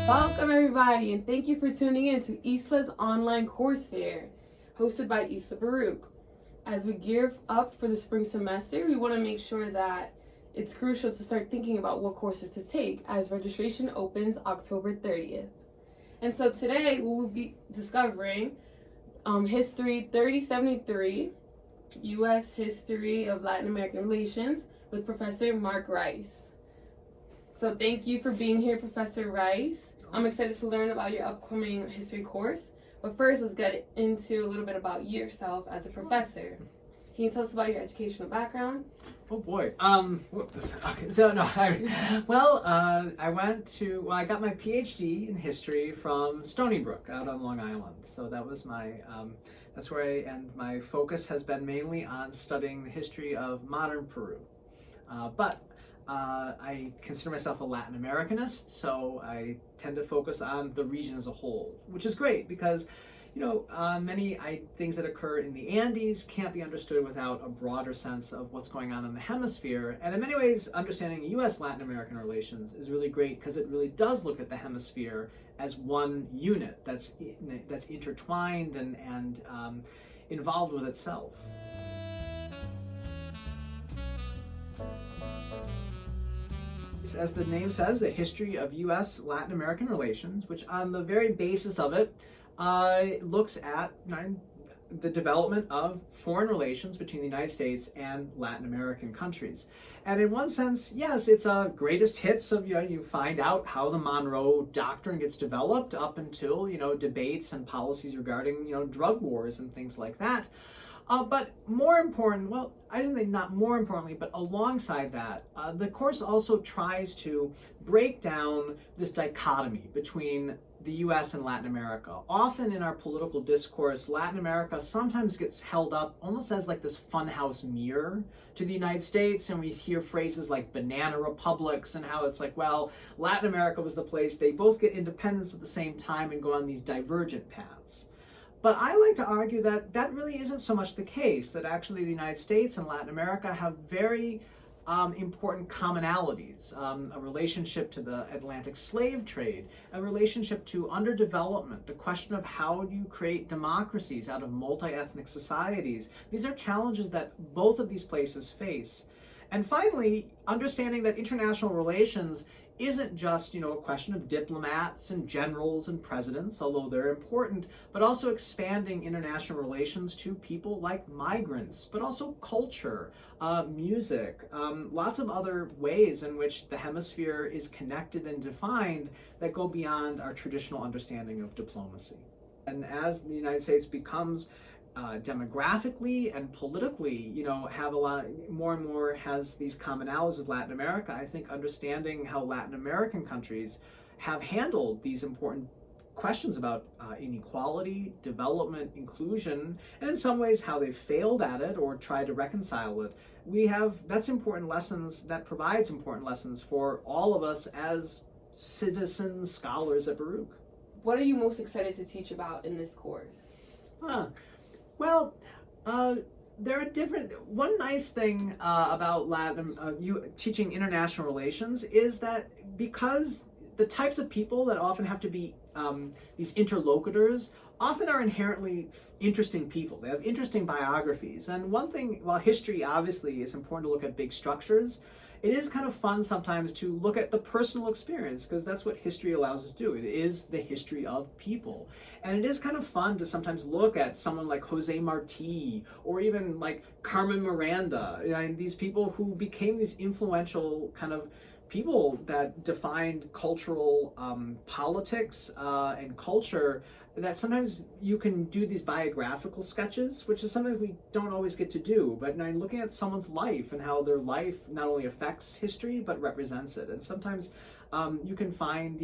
Welcome everybody, and thank you for tuning in to ISLA'S online course fair, hosted by Baruch. As we gear up for the spring semester, we want to make sure that it's crucial to start thinking about what courses to take as registration opens October 30th. And so today we will be discovering History 3073, U.S. History of Latin American Relations with Professor Mark Rice. So thank you for being here, Professor Rice. I'm excited to learn about your upcoming history course. But first, let's get into a little bit about yourself as a professor. Can you tell us about your educational background? Oh boy. Okay. So no. I got my PhD in history from Stony Brook out on Long Island. So that was that's where my focus has been mainly on studying the history of modern Peru. But I consider myself a Latin Americanist, so I tend to focus on the region as a whole, which is great because, many things that occur in the Andes can't be understood without a broader sense of what's going on in the hemisphere. And in many ways, understanding U.S.-Latin American relations is really great because it really does look at the hemisphere as one unit that's intertwined and involved with itself. As the name says, a history of U.S.-Latin American relations, which on the very basis of it looks at the development of foreign relations between the United States and Latin American countries. And in one sense, yes, it's a greatest hits of, you find out how the Monroe Doctrine gets developed up until, debates and policies regarding, drug wars and things like that. But more important, I didn't think not more importantly, but alongside that, the course also tries to break down this dichotomy between the U.S. and Latin America. Often in our political discourse, Latin America sometimes gets held up almost as like this funhouse mirror to the United States, and we hear phrases like banana republics and how it's like, well, Latin America was the place, they both get independence at the same time and go on these divergent paths. But I like to argue that that really isn't so much the case, that actually the United States and Latin America have very important commonalities, a relationship to the Atlantic slave trade, a relationship to underdevelopment, the question of how do you create democracies out of multi-ethnic societies. These are challenges that both of these places face. And finally, understanding that international relations isn't just, a question of diplomats and generals and presidents, although they're important, but also expanding international relations to people like migrants, but also culture, music, lots of other ways in which the hemisphere is connected and defined that go beyond our traditional understanding of diplomacy. And as the United States becomes demographically and politically, have a lot more and more has these commonalities with Latin America. I think understanding how Latin American countries have handled these important questions about inequality, development, inclusion, and in some ways how they've failed at it or tried to reconcile it. That's important lessons, that provides important lessons for all of us as citizen scholars at Baruch. What are you most excited to teach about in this course? There are one nice thing about you teaching international relations is that because the types of people that often have to be these interlocutors often are inherently interesting people. They have interesting biographies. And one thing, while history obviously is important to look at big structures, it is kind of fun sometimes to look at the personal experience because that's what history allows us to do. It is the history of people. And it is kind of fun to sometimes look at someone like Jose Marti or even like Carmen Miranda, these people who became these influential kind of people that defined cultural politics and culture, that sometimes you can do these biographical sketches, which is something we don't always get to do, but looking at someone's life and how their life not only affects history, but represents it. And sometimes you can find,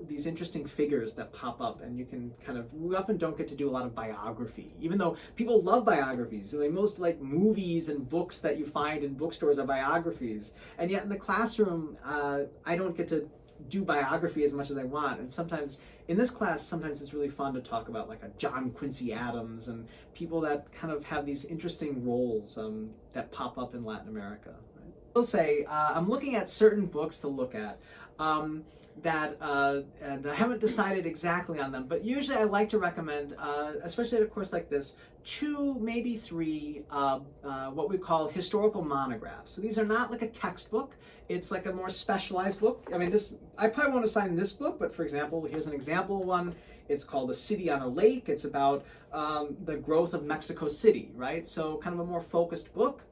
these interesting figures that pop up, and you can we often don't get to do a lot of biography, even though people love biographies. Most like movies and books that you find in bookstores are biographies. And yet in the classroom, I don't get to do biography as much as I want. And sometimes in this class, sometimes it's really fun to talk about like a John Quincy Adams and people that kind of have these interesting roles that pop up in Latin America. Right? will say I'm looking at certain books to look at. And I haven't decided exactly on them, but usually I like to recommend, especially at a course like this, 2, maybe 3, what we call historical monographs. So these are not like a textbook, it's like a more specialized book. I mean, I probably won't assign this book, but for example, here's an example one. It's called A City on a Lake. It's about the growth of Mexico City, right? So kind of a more focused book.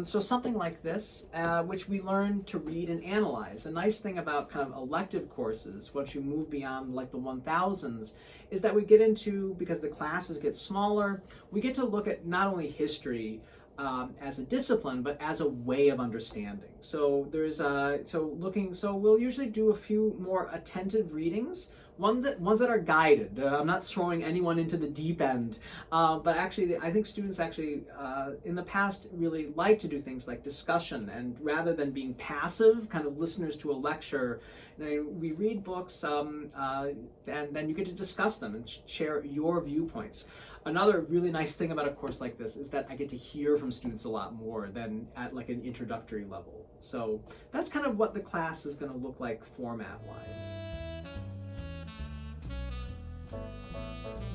So something like this, which we learn to read and analyze. A nice thing about kind of elective courses, once you move beyond like the 1000s, is that we get into, because the classes get smaller, we get to look at not only history as a discipline, but as a way of understanding. So so we'll usually do a few more attentive readings. Ones that are guided. I'm not throwing anyone into the deep end, but actually I think students actually in the past really like to do things like discussion, and rather than being passive kind of listeners to a lecture, we read books and then you get to discuss them and share your viewpoints. Another really nice thing about a course like this is that I get to hear from students a lot more than at like an introductory level. So that's kind of what the class is going to look like format-wise.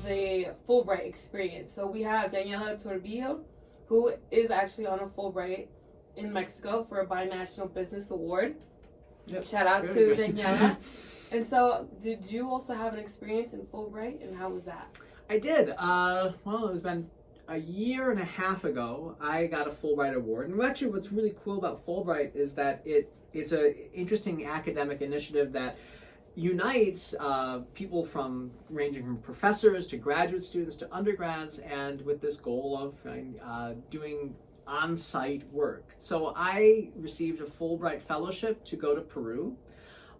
The Fulbright experience. So we have Daniela Torbillo, who is actually on a Fulbright in Mexico for a binational business award. Yep. Shout out to Daniela. And so, did you also have an experience in Fulbright, and how was that? I did. Well, it was been a year and a half ago. I got a Fulbright award, and actually, what's really cool about Fulbright is that it's an interesting academic initiative that unites people ranging from professors to graduate students to undergrads, and with this goal of doing on-site work. So I received a Fulbright fellowship to go to Peru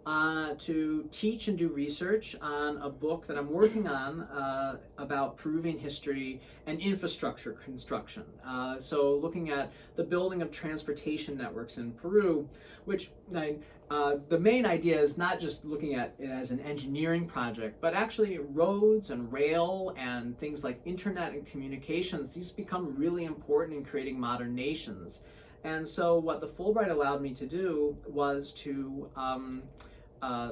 to teach and do research on a book that I'm working on about Peruvian history and infrastructure construction. So looking at the building of transportation networks in Peru, which the main idea is not just looking at it as an engineering project, but actually roads and rail and things like internet and communications. These become really important in creating modern nations. And so what the Fulbright allowed me to do was to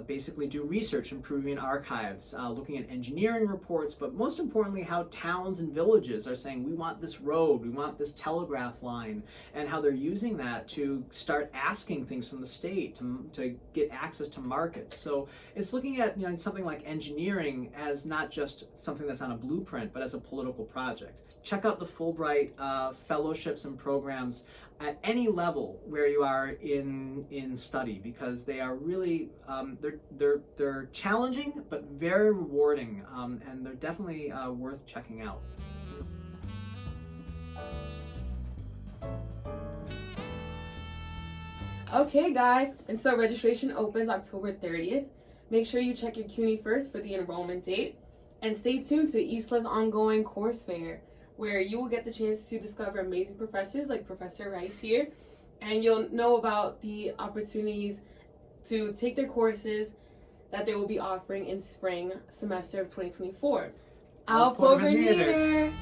basically do research in Peruvian archives, looking at engineering reports, but most importantly how towns and villages are saying, we want this road, we want this telegraph line, and how they're using that to start asking things from the state to get access to markets. So it's looking at something like engineering as not just something that's on a blueprint, but as a political project. Check out the Fulbright fellowships and programs at any level where you are in study, because they are really they're challenging but very rewarding, and they're definitely worth checking out. Okay, guys, and so registration opens October 30th. Make sure you check your CUNYfirst for the enrollment date, and stay tuned to ISLA'S ongoing course fair, where you will get the chance to discover amazing professors like Professor Rice here, and you'll know about the opportunities to take their courses that they will be offering in spring semester of 2024. Au Porvenir!